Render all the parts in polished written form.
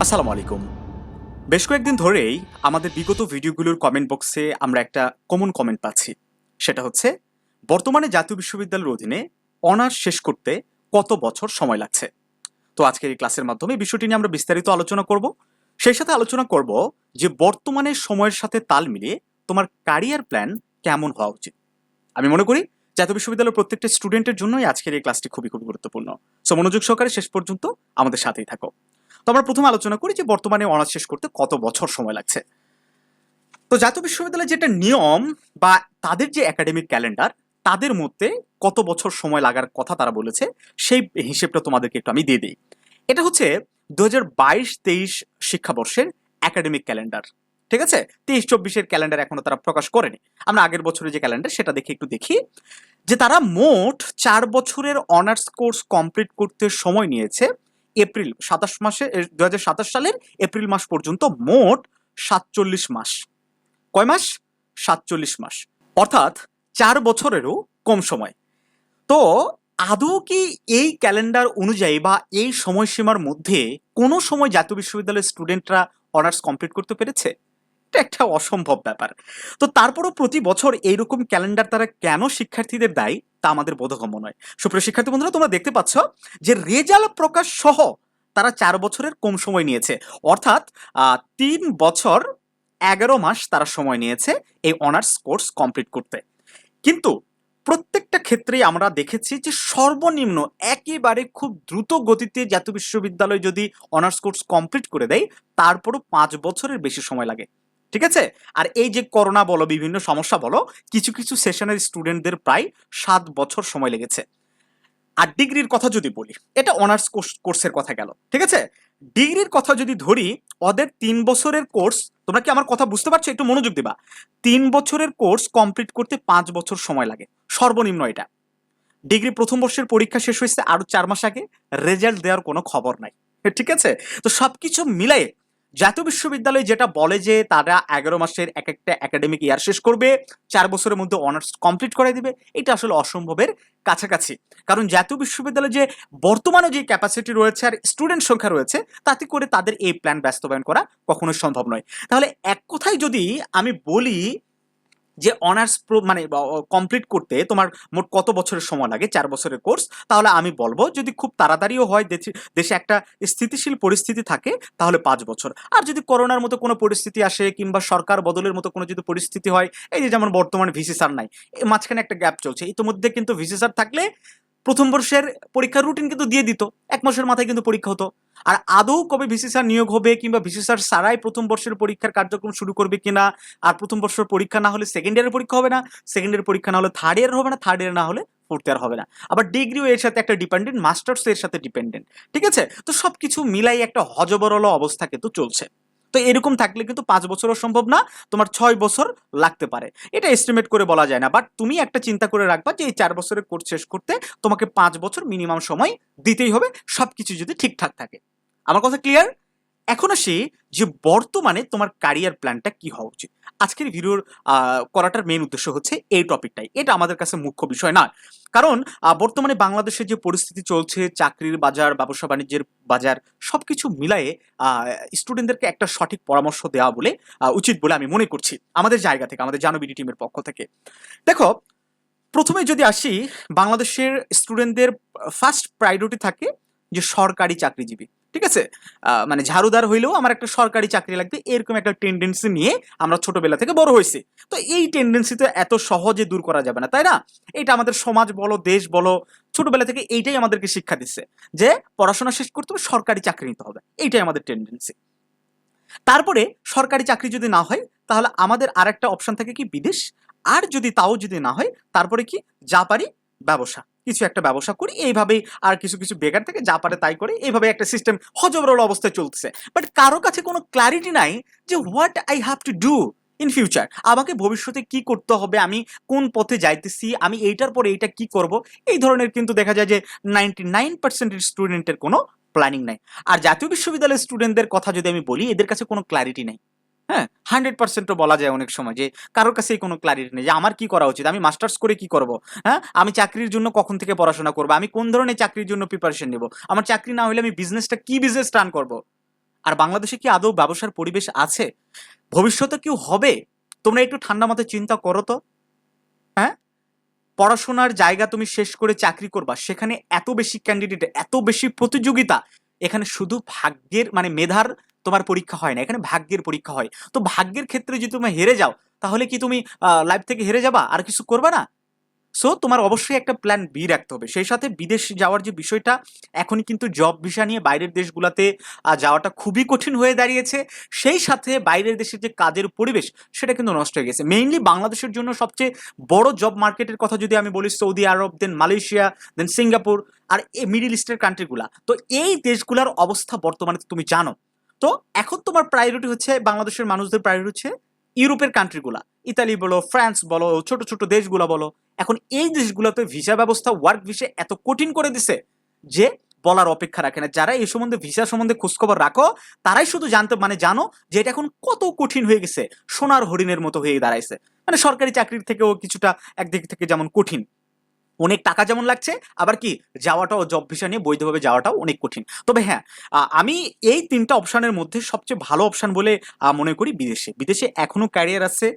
আসসালামু আলাইকুম। বেশ কয়েকদিন ধরেই আমাদের বিগত ভিডিওগুলোর কমেন্ট বক্সে আমরা একটা কমন কমেন্ট পাচ্ছি। সেটা হচ্ছে, বর্তমানে জাতীয় বিশ্ববিদ্যালয়ের অধীনে অনার্স শেষ করতে কত বছর সময় লাগছে? তো আজকের এই ক্লাসের মাধ্যমে এই বিষয়টি নিয়ে আমরা বিস্তারিত আলোচনা করব। সেই সাথে আলোচনা করব যে বর্তমানে সময়ের সাথে তাল মিলিয়ে তোমার ক্যারিয়ার প্ল্যান কেমন হওয়া উচিত। আমি মনে করি জাতীয় বিশ্ববিদ্যালয়ের প্রত্যেকটা স্টুডেন্টের জন্যই আজকের এই ক্লাসটি খুবই খুবই গুরুত্বপূর্ণ। সো মনোযোগ সহকারে শেষ পর্যন্ত আমাদের সাথেই থাকো। তো আমরা প্রথমে আলোচনা করি যে বর্তমানে অনার্স শেষ করতে কত বছর সময় লাগছে। তো জাতীয় বিশ্ববিদ্যালয়ের যেটা নিয়ম বা তাদের যে একাডেমিক ক্যালেন্ডার, তাদের মধ্যে কত বছর সময় লাগার কথা তারা বলেছে, সেই হিসেবটা তোমাদেরকে একটু আমি দিয়ে দিই। এটা হচ্ছে 2022-23 শিক্ষাবর্ষের একাডেমিক ক্যালেন্ডার। ঠিক আছে, 23-24-এর ক্যালেন্ডার এখনো তারা প্রকাশ করেনি। আমরা আগের বছরের যে ক্যালেন্ডার সেটা দেখে একটু দেখি যে তারা মোট 4 বছরের অনার্স কোর্স কমপ্লিট করতে সময় নিয়েছে এপ্রিল 27 মাসে 2027 সালের এপ্রিল মাস পর্যন্ত মোট 47 মাস। কয় মাস? 47 মাস। অর্থাৎ 4 বছরেরও কম সময়। তো আদৌ কি এই ক্যালেন্ডার অনুযায়ী বা এই সময়সীমার মধ্যে কোনো সময় জাতীয় বিশ্ববিদ্যালয়ের স্টুডেন্টরা অনার্স কমপ্লিট করতে পেরেছে? এটা একটা অসম্ভব ব্যাপার। তো তারপরও প্রতি বছর এইরকম ক্যালেন্ডার তারা কেন শিক্ষার্থীদের দেয় তা আমাদের বোধগম্য নয়। সুপ্রিয় শিক্ষার্থী বন্ধুরা, তোমরা দেখতে পাচ্ছ যে রেজাল্ট প্রকাশ সহ তারা 4 বছরের কম সময় নিয়েছে। অর্থাৎ 3 বছর 11 মাস তারা সময় নিয়েছে এই অনার্স কোর্স কমপ্লিট করতে। কিন্তু প্রত্যেকটা ক্ষেত্রেই আমরা দেখেছি যে সর্বনিম্ন একেবারে খুব দ্রুত গতিতে জাতীয় বিশ্ববিদ্যালয় যদি অনার্স কোর্স কমপ্লিট করে দেয়, তারপরও 5 বছরের বেশি সময় লাগে। ঠিক আছে? আর এই যে করোনা বলো, বিভিন্ন সমস্যা বলো, কিছু কিছু সেশনের স্টুডেন্টদের প্রায় 7 বছর সময় লেগেছে। আর ডিগ্রির কথা যদি বলি, এটা অনার্স কোর্সের কথা গেল। ঠিক আছে, ডিগ্রির কথা যদি ধরি, ওদের 3 বছরের কোর্স, তোমরা কি আমার কথা বুঝতে পারছো? একটু মনোযোগ দিবা। 3 বছরের কোর্স কমপ্লিট করতে 5 বছর সময় লাগে সর্বনিম্ন। এটা ডিগ্রি প্রথম বর্ষের পরীক্ষা শেষ হয়েছে আরো 4 মাস আগে, রেজাল্ট দেওয়ার কোনো খবর নাই। ঠিক আছে, তো সবকিছু মিলাই জাতীয় বিশ্ববিদ্যালয় যেটা বলে যে তারা 11 মাসের এক একটা একাডেমিক ইয়ার শেষ করবে, 4 বছরের মধ্যে অনার্স কমপ্লিট করে দিবে, এটা আসলে অসম্ভবের কাছাকাছি। কারণ জাতীয় বিশ্ববিদ্যালয়ে যে বর্তমানে যে ক্যাপাসিটি রয়েছে আর স্টুডেন্ট সংখ্যা রয়েছে, তাতে করে তাদের এই প্ল্যান বাস্তবায়ন করা কখনোই সম্ভব নয়। তাহলে এক কথায় যদি আমি বলি যে অনার্স মানে কমপ্লিট করতে তোমার মোট কত বছরের সময় লাগে, 4 বছরের কোর্স, তাহলে আমি বলবো যদি খুব তাড়াতাড়িও হয়, দেশে একটা স্থিতিশীল পরিস্থিতি থাকে, তাহলে 5 বছর। আর যদি করোনার মতো কোনো পরিস্থিতি আসে কিংবা সরকার বদলের মতো কোনো যদি পরিস্থিতি হয়, এই যে যেমন বর্তমানে ভিসি স্যার নাই, মাঝখানে একটা গ্যাপ চলছে, ইতিমধ্যে কিন্তু ভিসি স্যার থাকলে প্রথম বর্ষের পরীক্ষার রুটিন কিন্তু দিয়ে দিত, 1 মাসের মাথায় কিন্তু পরীক্ষা হতো। আর আদৌ কবে ভিসি স্যার নিয়োগ হবে কিংবা ভিসি স্যার ছাড়াই প্রথম বর্ষের পরীক্ষার কার্যক্রম শুরু করবে কিনা, আর প্রথম বর্ষের পরীক্ষা না হলে সেকেন্ড ইয়ারের পরীক্ষা হবে না, সেকেন্ড ইয়ারের পরীক্ষা না হলে থার্ড ইয়ার হবে না, থার্ড ইয়ার না হলে ফোর্থ ইয়ার হবে না। আবার ডিগ্রিও এর সাথে একটা ডিপেন্ডেন্ট, মাস্টার্স এর সাথে ডিপেন্ডেন্ট। ঠিক আছে, তো সবকিছু মিলাই একটা হজবরল অবস্থা কিন্তু চলছে। তো এরকম থাকলে কিন্তু 5 বছরও সম্ভব না, তোমার 6 বছর লাগতে পারে। এটা এস্টিমেট করে বলা যায় না, বাট তুমি একটা চিন্তা করে রাখবা যে এই 4 বছরের কোর্স শেষ করতে তোমাকে 5 বছর মিনিমাম সময় দিতেই হবে, সবকিছু যদি ঠিকঠাক থাকে। আমার কথা ক্লিয়ার? এখন আসি যে বর্তমানে তোমার ক্যারিয়ার প্ল্যানটা কি হওয়া উচিত। আজকের ভিডিওর করাটার মেইন উদ্দেশ্য হচ্ছে এই টপিকটাই, এটা আমাদের কাছে মুখ্য বিষয় না। কারণ বর্তমানে বাংলাদেশে যে পরিস্থিতি চলছে, চাকরির বাজার, ব্যবসা বাণিজ্যের বাজার, সবকিছু মিলায়ে স্টুডেন্টদেরকে একটা সঠিক পরামর্শ দেওয়া বলে উচিত বলে আমি মনে করছি আমাদের জায়গা থেকে, আমাদের জানো বিডি টিমের পক্ষ থেকে। দেখো, প্রথমে যদি আসি, বাংলাদেশের স্টুডেন্টদের ফার্স্ট প্রায়োরিটি থাকে যে সরকারি চাকরিজীবী। ঠিক আছে, মানে ঝাড়ুদার হইলেও আমার একটা সরকারি চাকরি লাগবে, এরকম একটা টেন্ডেন্সি নিয়ে আমরা ছোটবেলা থেকে বড় হয়েছি। তো এই টেন্ডেন্সি তো এত সহজে দূর করা যাবে না, তাই না? এটা আমাদের সমাজ বলো, দেশ বলো, ছোটবেলা থেকে এইটাই আমাদেরকে শিক্ষা দিচ্ছে যে পড়াশোনা শেষ করতে হবে, সরকারি চাকরি নিতে হবে, এইটাই আমাদের টেন্ডেন্সি। তারপরে সরকারি চাকরি যদি না হয়, তাহলে আমাদের আরেকটা অপশন থাকে কি, বিদেশ। আর যদি তাও যদি না হয়, তারপরে কি, যা পারি ব্যবসা, কিছু একটা ব্যবসা করি, এইভাবেই। আর কিছু কিছু বেকার থেকে যা পারে তাই করে, এইভাবে একটা সিস্টেম হজবরল অবস্থায় চলতেছে। বাট কারো কাছে কোনো ক্ল্যারিটি নাই যে what I have to do in future. আমাকে ভবিষ্যতে কি করতে হবে, আমি কোন পথে যাইতেছি, আমি এইটার পরে এইটা কি করব, এই ধরনের কিন্তু দেখা যায় যে 99% স্টুডেন্টের কোনো প্ল্যানিং নাই। আর জাতীয় বিশ্ববিদ্যালয়ের স্টুডেন্টদের কথা যদি আমি বলি, এদের কাছে কোনো ক্ল্যারিটি নেই। হ্যাঁ, 100%ও বলা যায় অনেক সময় যে কারোর কাছেই কোনো ক্ল্যারিটি নেই যে আমার কি করা উচিত, আমি মাস্টার্স করে কি করব, হ্যাঁ, আমি চাকরির জন্য কখন থেকে পড়াশোনা করব, আমি কোন ধরনের চাকরির জন্য প্রিপারেশন নেব, আমার চাকরি না হলে আমি বিজনেসটা কি বিজনেস রান করব। আর বাংলাদেশে কি আদৌ ব্যবসার পরিবেশ আছে? ভবিষ্যতে কি হবে? তোমরা একটু ঠান্ডা মাথায় চিন্তা করো তো। হ্যাঁ, পড়াশোনার জায়গা তুমি শেষ করে চাকরি করবা, সেখানে এত বেশি ক্যান্ডিডেট, এত বেশি প্রতিযোগিতা। এখানে শুধু ভাগ্যের মানে মেধার তোমার পরীক্ষা হয় না, এখানে ভাগ্যের পরীক্ষা হয়। তো ভাগ্যের ক্ষেত্রে যদি তুমি হেরে যাও, তাহলে কি তুমি লাইফ থেকে হেরে যাবা আর কিছু করবা না? সো তোমার অবশ্যই একটা প্ল্যান বি রাখতে হবে। সেই সাথে বিদেশ যাওয়ার যে বিষয়টা, এখনই কিন্তু জব ভিসা নিয়ে বাইরের দেশগুলোতে যাওয়াটা খুবই কঠিন হয়ে দাঁড়িয়েছে। সেই সাথে বাইরের দেশের যে কাজের পরিবেশ, সেটা কিন্তু নষ্ট হয়ে গেছে। মেইনলি বাংলাদেশের জন্য সবচেয়ে বড় জব মার্কেটের কথা যদি আমি বলি, সৌদি আরব, দেন মালয়েশিয়া, দেন সিঙ্গাপুর, আর এই মিডিল ইস্টের কান্ট্রিগুলা। তো এই দেশগুলোর অবস্থা বর্তমানে তুমি জানো। তো এখন তোমার প্রায়োরিটি হচ্ছে, বাংলাদেশের মানুষদের প্রায়োরিটি হচ্ছে ইউরোপের কান্ট্রিগুলা, ইতালি বলো, ফ্রান্স বলো, ছোট ছোট দেশগুলো বলো। এখন এই দেশগুলোতে ভিসা ব্যবস্থা, ওয়ার্ক ভিসা এত কঠিন করে দিছে যে বলার অপেক্ষা রাখে না। যারা এই সম্বন্ধে, ভিসা সম্বন্ধে খোঁজখবর রাখো, তারাই শুধু জানতে মানে জানো যে এটা এখন কত কঠিন হয়ে গেছে, সোনার হরিণের মতো হয়ে দাঁড়াইছে। মানে সরকারি চাকরির থেকেও কিছুটা একদিক থেকে যেমন কঠিন, অনেক টাকা যেমন লাগছে, আবার কি যাওয়াটাও, জব ভিসা নিয়ে বৈধভাবে যাওয়াটাও অনেক কঠিন। তবে হ্যাঁ, আমি এই তিনটা অপশনের মধ্যে সবচেয়ে ভালো অপশন বলে মনে করি বিদেশে। বিদেশে এখনো ক্যারিয়ার আছে,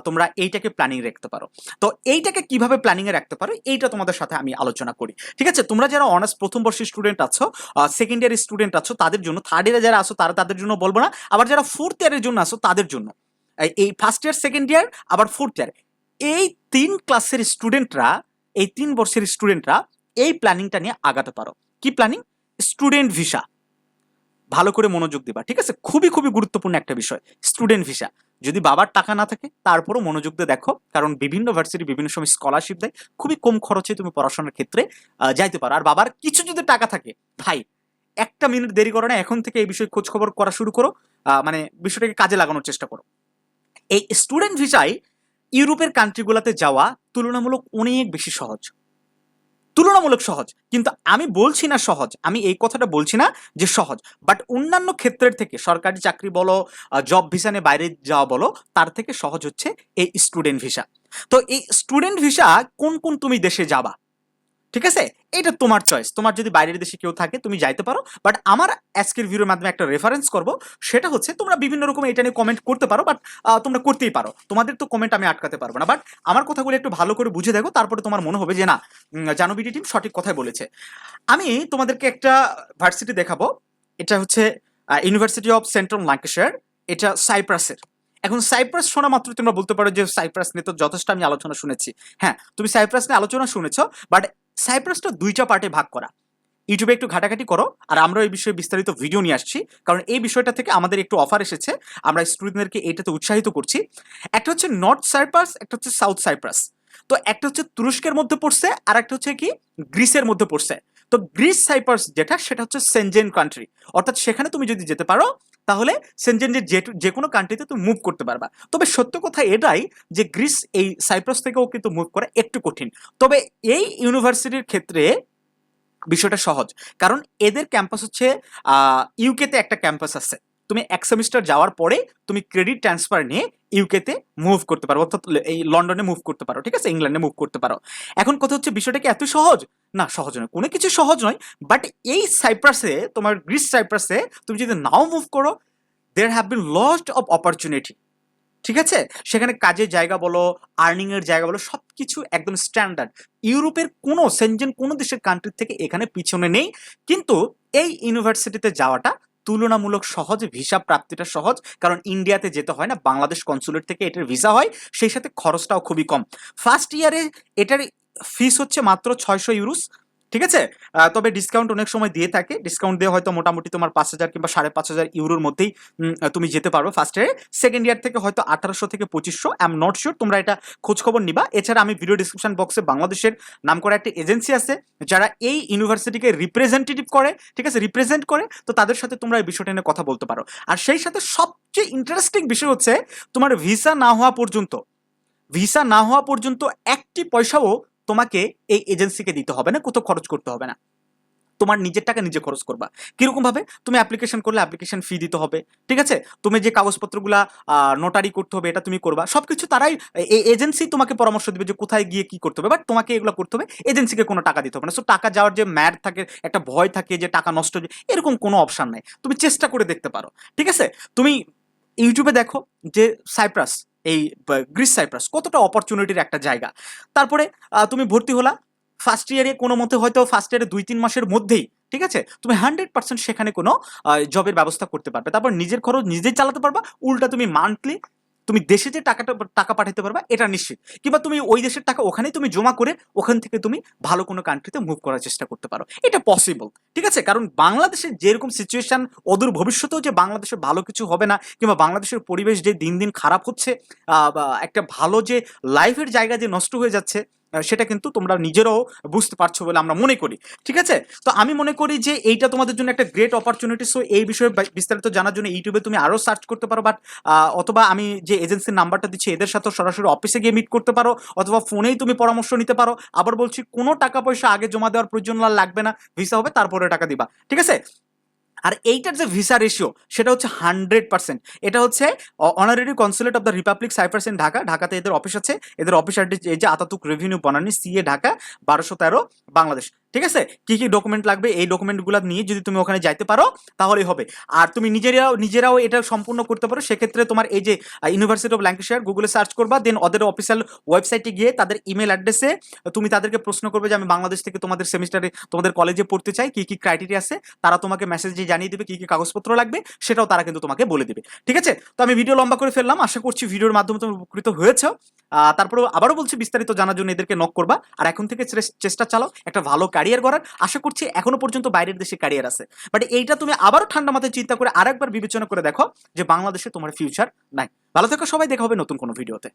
তোমরা এইটাকে প্ল্যানিং রাখতে পারো। তো এইটাকে কিভাবে প্ল্যানিং এ রাখতে পারো, এইটা তোমাদের সাথে আমি আলোচনা করি। ঠিক আছে, তোমরা যারা অনার্স প্রথম বর্ষের স্টুডেন্ট আছো, সেকেন্ড ইয়ারের স্টুডেন্ট আছো তাদের জন্য, থার্ড ইয়ারে যারা আছো তারা, তাদের জন্য বলবো না, আবার যারা ফোর্থ ইয়ারের জন্য আছো তাদের জন্য, এই ফার্স্ট ইয়ার, সেকেন্ড ইয়ার, আবার ফোর্থ ইয়ার, এই 3 ক্লাসের স্টুডেন্টরা, এই 3 বর্ষের স্টুডেন্টরা এই প্ল্যানিংটা নিয়ে আগাতে পারো। কি প্ল্যানিং? Student visa. ভালো করে মনোযোগ দিবা, ঠিক আছে? খুবই খুবই গুরুত্বপূর্ণ একটা বিষয় স্টুডেন্ট ভিসা। যদি বাবার টাকা না থাকে, তারপরও মনোযোগ দিয়ে দেখো, কারণ বিভিন্ন ভার্সিটি বিভিন্ন সময় স্কলারশিপ দেয়, খুবই কম খরচে তুমি পড়াশোনার ক্ষেত্রে যাইতে পারো। আর বাবার কিছু যদি টাকা থাকে, ভাই একটা মিনিট দেরি করো না, এখন থেকে এই বিষয়ে খোঁজ খবর করা শুরু করো, মানে বিষয়টাকে কাজে লাগানোর চেষ্টা করো। এই স্টুডেন্ট ভিসায় ইউরোপের কান্ট্রিগুলোতে যাওয়া তুলনামূলক অনেক বেশি সহজ, তুলনামূলক সহজ। কিন্তু আমি বলছি না সহজ, আমি এই কথাটা বলছি না যে সহজ, বাট অন্যান্য ক্ষেত্রের থেকে, সরকারি চাকরি বলো, জব ভিসা নিয়ে বাইরে যাওয়া বলো, তার থেকে সহজ হচ্ছে এই স্টুডেন্ট ভিসা। তো এই স্টুডেন্ট ভিসা কোন কোন তুমি দেশে যাবা, ঠিক আছে, এটা তোমার চয়েস। তোমার যদি বাইরের দেশে কেউ থাকে তুমি যাইতে পারো, বাট আমার আজকের ভিডিওর মাধ্যমে একটা রেফারেন্স করব, সেটা হচ্ছে তোমরা বিভিন্ন রকম এটা নিয়ে কমেন্ট করতে পারো, বাট তোমরা করতেই পারো, তোমাদের তো কমেন্ট আমি আটকাতে পারবো না। বাট আমার কথাগুলো একটু ভালো করে বুঝে দেখো, তারপরে তোমার মনে হবে যে না, জানো বিডি টিম সঠিক কথাই বলেছে। আমি তোমাদেরকে একটা ভার্সিটি দেখাবো, এটা হচ্ছে ইউনিভার্সিটি অফ সেন্ট্রাল ল্যাঙ্কাশায়ার, এটা সাইপ্রাসের। এখন সাইপ্রাস শোনা মাত্র তোমরা বলতে পারো যে সাইপ্রাস নিয়ে তো যথেষ্ট আমি আলোচনা শুনেছি। হ্যাঁ, তুমি সাইপ্রাস নিয়ে আলোচনা শুনেছো, বাট সাইপ্রাসটা 2টা পার্টে ভাগ করা। ইউটিউবে একটু ঘাটাঘাটি করো, আর আমরা এই বিষয়ে বিস্তারিত ভিডিও নিয়ে আসছি, কারণ এই বিষয়টা থেকে আমাদের একটু অফার এসেছে, আমরা স্টুডেন্টদেরকে এইটাতে উৎসাহিত করছি। একটা হচ্ছে নর্থ সাইপ্রাস, একটা হচ্ছে সাউথ সাইপ্রাস। তো একটা হচ্ছে তুরস্কের মধ্যে পড়ছে, আর একটা হচ্ছে কি গ্রিসের মধ্যে পড়ছে। তো গ্রিস সাইপ্রাস যেটা, সেটা হচ্ছে সেনজেন কান্ট্রি, অর্থাৎ সেখানে তুমি যদি যেতে পারো, তাহলে সেনজেনের যে কোনো কান্ট্রিতে তুমি মুভ করতে পারবা। তবে সত্য কথা এটাই যে গ্রিস এই সাইপ্রাস থেকেও কিন্তু মুভ করা একটু কঠিন। তবে এই ইউনিভার্সিটির ক্ষেত্রে বিষয়টা সহজ, কারণ এদের ক্যাম্পাস হচ্ছে ইউকেতে একটা ক্যাম্পাস আছে। তুমি 1 সেমিস্টার যাওয়ার পরে তুমি ক্রেডিট ট্রান্সফার নিয়ে ইউকেতে মুভ করতে পারো, অর্থাৎ এই লন্ডনে মুভ করতে পারো, ঠিক আছে, ইংল্যান্ডে মুভ করতে পারো। এখন কথা হচ্ছে বিষয়টা কি এত সহজ? না, সহজ নয়, কোনো কিছু সহজ নয়। বাট এই সাইপ্রাসে, তোমার গ্রিস সাইপ্রাসে তুমি যদি নাও মুভ করো, there have been lost of opportunity, ঠিক আছে? সেখানে কাজের জায়গা বলো, আর্নিং এর জায়গা বলো, সবকিছু একদম স্ট্যান্ডার্ড। ইউরোপের কোনো সেনজেন কোনো দেশের কান্ট্রি থেকে এখানে পিছনে নেই। কিন্তু এই ইউনিভার্সিটিতে যাওয়াটা তুলনামূলক সহজ, ভিসা প্রাপ্তিটা সহজ, কারণ ইন্ডিয়াতে যেতে হয় না, বাংলাদেশ কনসুলেট থেকে এটার ভিসা হয়, সেই সাথে খরচটাও খুবই কম। ফার্স্ট ইয়ারে এটার ফিস হচ্ছে মাত্র 600 ইউরোস, ঠিক আছে? তবে ডিসকাউন্ট অনেক সময় দিয়ে থাকে, ডিসকাউন্ট দিয়ে হয়তো মোটামুটি তোমার 5000 কিংবা 5500 ইউরোর মধ্যেই তুমি যেতে পারো ফার্স্ট ইয়ারে। সেকেন্ড ইয়ার থেকে হয়তো 1800 থেকে 2500, আই এম নট শিওর, তোমরা এটা খোঁজ খবর নিবা। এছাড়া আমি ভিডিও ডিসক্রিপশন বক্সে বাংলাদেশের নাম করা একটা এজেন্সি আছে, যারা এই ইউনিভার্সিটিকে রিপ্রেজেন্টেটিভ করে, ঠিক আছে, রিপ্রেজেন্ট করে, তো তাদের সাথে তোমরা এই বিষয়টা নিয়ে কথা বলতে পারো। আর সেই সাথে সবচেয়ে ইন্টারেস্টিং বিষয় হচ্ছে, তোমার ভিসা না হওয়া পর্যন্ত, ভিসা না হওয়া পর্যন্ত একটি পয়সাও তোমাকে এই এজেন্সিকে দিতে হবে না, কোথাও খরচ করতে হবে না। তোমার নিজের টাকা নিজে খরচ করবা। কিরকম ভাবে? তুমি অ্যাপ্লিকেশন করলে অ্যাপ্লিকেশন ফি দিতে হবে, ঠিক আছে? তুমি যে কাগজপত্রগুলা নোটারি করতে হবে এটা তুমি করবা, সবকিছু তারাই, এজেন্সি তোমাকে পরামর্শ দিবে যে কোথায় গিয়ে কি করতে হবে, বাট তোমাকে এগুলো করতে হবে, এজেন্সিকে কোনো টাকা দিতে হবে না। সো টাকা যাওয়ার যে ম্যাড থাকে, একটা ভয় থাকে যে টাকা নষ্ট হয়ে যায়, এরকম কোনো অপশন নাই। তুমি চেষ্টা করে দেখতে পারো, ঠিক আছে? তুমি ইউটিউবে দেখো যে সাইপ্রাস, এই গ্রিস সাইপ্রাস কতটা অপরচুনিটির একটা জায়গা। তারপরে তুমি ভর্তি হলা ফার্স্ট ইয়ারে, কোনো মতে হয়তো ফার্স্ট ইয়ারে 2-3 মাসের মধ্যেই, ঠিক আছে, তুমি 100% সেখানে কোনো জবের ব্যবস্থা করতে পারবে। তারপর নিজের খরচ নিজেই চালাতে পারবা, উল্টা তুমি মান্থলি তুমি দেশে যে টাকা পাঠাতে পারবা এটা নিশ্চিত। কিংবা তুমি ওই দেশের টাকা ওখানেই তুমি জমা করে ওখান থেকে তুমি ভালো কোনো কান্ট্রিতে মুভ করার চেষ্টা করতে পারো, এটা পসিবল, ঠিক আছে? কারণ বাংলাদেশের যেরকম সিচুয়েশন, অদূর ভবিষ্যতেও যে বাংলাদেশে ভালো কিছু হবে না, কিংবা বাংলাদেশের পরিবেশ যে দিন দিন খারাপ হচ্ছে, বা একটা ভালো যে লাইফের জায়গা যে নষ্ট হয়ে যাচ্ছে, সেটা কিন্তু তোমরা নিজেরাও বুঝতে পারছো বলে আমরা মনে করি, ঠিক আছে? তো আমি মনে করি যে এইটা তোমাদের জন্য একটা গ্রেট অপরচুনিটি। সো এই বিষয়ে বিস্তারিত জানার জন্য ইউটিউবে তুমি আরো সার্চ করতে পারো, বাট অথবা আমি যে এজেন্সির নাম্বারটা দিচ্ছি এদের সাথে সরাসরি অফিসে গিয়ে মিট করতে পারো, অথবা ফোনেই তুমি পরামর্শ নিতে পারো। আবার বলছি, কোনো টাকা পয়সা আগে জমা দেওয়ার প্রয়োজন লাগবে না, ভিসা হবে তারপরে টাকা দিবা, ঠিক আছে? আর এইটার যে ভিসা রেশিও সেটা হচ্ছে 100%। এটা হচ্ছে honorary consulate of the republic Cyprus in Dhaka, ঢাকাতে এদের অফিস আছে। এদের অফিস অ্যাড্রেস এই যে Ataturk avenue Banani, CA Dhaka 1213 Bangladesh, ঠিক আছে? কি কি ডকুমেন্ট লাগবে এই ডকুমেন্টগুলো নিয়ে যদি তুমি ওখানে যাইতে পারো তাহলেই হবে। আর তুমি নিজেরাও এটা সম্পূর্ণ করতে পারো। সেক্ষেত্রে তোমার এই যে ইউনিভার্সিটি অফ ল্যাঙ্কাশায়ার গুগলে সার্চ করবা, দেন ওদের অফিসিয়াল ওয়েবসাইটে গিয়ে তাদের ইমেল অ্যাড্রেসে তুমি তাদেরকে প্রশ্ন করবে যে আমি বাংলাদেশ থেকে তোমাদের সেমিস্টারে তোমাদের কলেজে পড়তে চাই, কি কি ক্রাইটেরিয়া আছে, তারা তোমাকে মেসেজ দিয়ে জানিয়ে দেবে কি কি কাগজপত্র লাগবে, সেটাও তারা কিন্তু তোমাকে বলে দেবে, ঠিক আছে? তো আমি ভিডিও লম্বা করে ফেললাম, আশা করছি ভিডিওর মাধ্যমে তুমি উপকৃত হয়েছো। তারপরে আবারও বলছি, বিস্তারিত জানার জন্য এদেরকে নক করবা, আর এখন থেকে চেষ্টা চালাও একটা ভালো ক্যারিয়ার গড়ার। আশা করছি এখনো পর্যন্ত বাইরের দেশে ক্যারিয়ার আছে, বাট এইটা তুমি আবারও ঠান্ডা মাথায় চিন্তা করে আরেকবার বিবেচনা করে দেখো যে বাংলাদেশে তোমার ফিউচার নাই। ভালো থেকো সবাই, দেখা হবে নতুন কোনো ভিডিওতে।